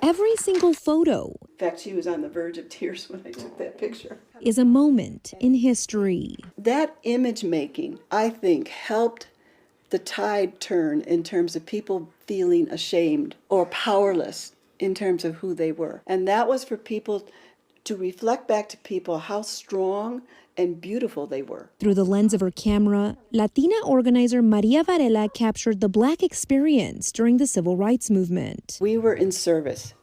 Every single photo In fact, she was on the verge of tears when I took that picture. is a moment in history. That image making, I think, helped the tide turn in terms of people feeling ashamed or powerless in terms of who they were. And that was for people to reflect back to people how strong and beautiful they were. Through the lens of her camera, Latina organizer Maria Varela captured the Black experience during the Civil Rights Movement. We were in service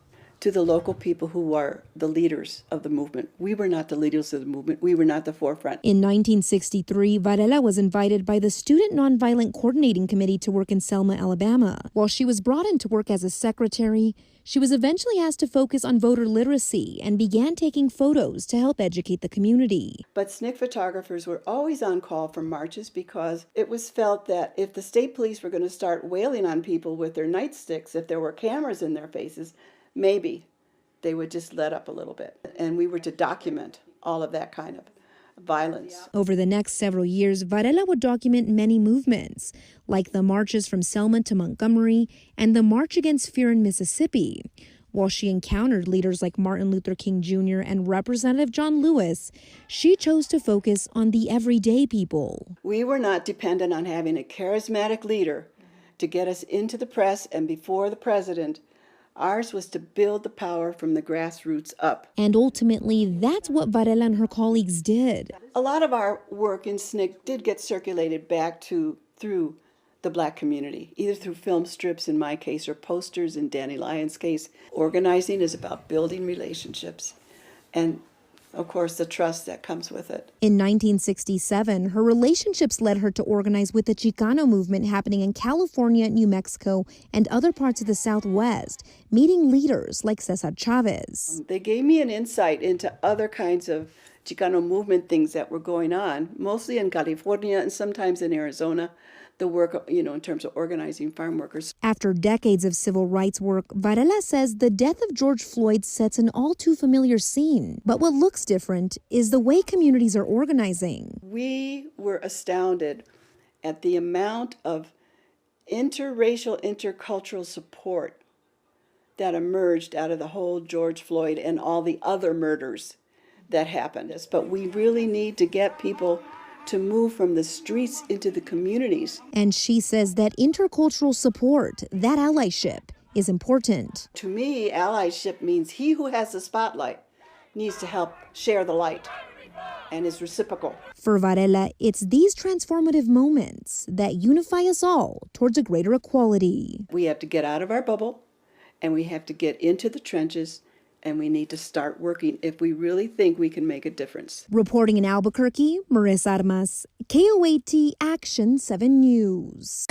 to the local people who were the leaders of the movement. We were not the leaders of the movement. We were not the forefront. In 1963, Varela was invited by the Student Nonviolent Coordinating Committee to work in Selma, Alabama. While she was brought in to work as a secretary, she was eventually asked to focus on voter literacy and began taking photos to help educate the community. But SNCC photographers were always on call for marches because it was felt that if the state police were going to start wailing on people with their nightsticks, if there were cameras in their faces, maybe they would just let up a little bit. And we were to document all of that kind of violence. Over the next several years, Varela would document many movements, like the marches from Selma to Montgomery and the March Against Fear in Mississippi. While she encountered leaders like Martin Luther King Jr. and Representative John Lewis, she chose to focus on the everyday people. We were not dependent on having a charismatic leader to get us into the press and before the president. Ours was to build the power from the grassroots up. And ultimately, that's what Varela and her colleagues did. A lot of our work in SNCC did get circulated back through the Black community, either through film strips in my case or posters in Danny Lyon's case. Organizing is about building relationships and, of course, the trust that comes with it. In 1967, her relationships led her to organize with the Chicano movement happening in California, New Mexico, and other parts of the Southwest, meeting leaders like Cesar Chavez. They gave me an insight into other kinds of Chicano movement things that were going on, mostly in California and sometimes in Arizona. The work, in terms of organizing farm workers. After decades of civil rights work, Varela says the death of George Floyd sets an all too familiar scene. But what looks different is the way communities are organizing. We were astounded at the amount of interracial, intercultural support that emerged out of the whole George Floyd and all the other murders that happened. But we really need to get people to move from the streets into the communities. And she says that intercultural support, that allyship, is important. To me, allyship means he who has the spotlight needs to help share the light, and is reciprocal. For Varela, it's these transformative moments that unify us all towards a greater equality. We have to get out of our bubble, and we have to get into the trenches, and we need to start working if we really think we can make a difference. Reporting in Albuquerque, Marissa Armas, KOAT Action 7 News.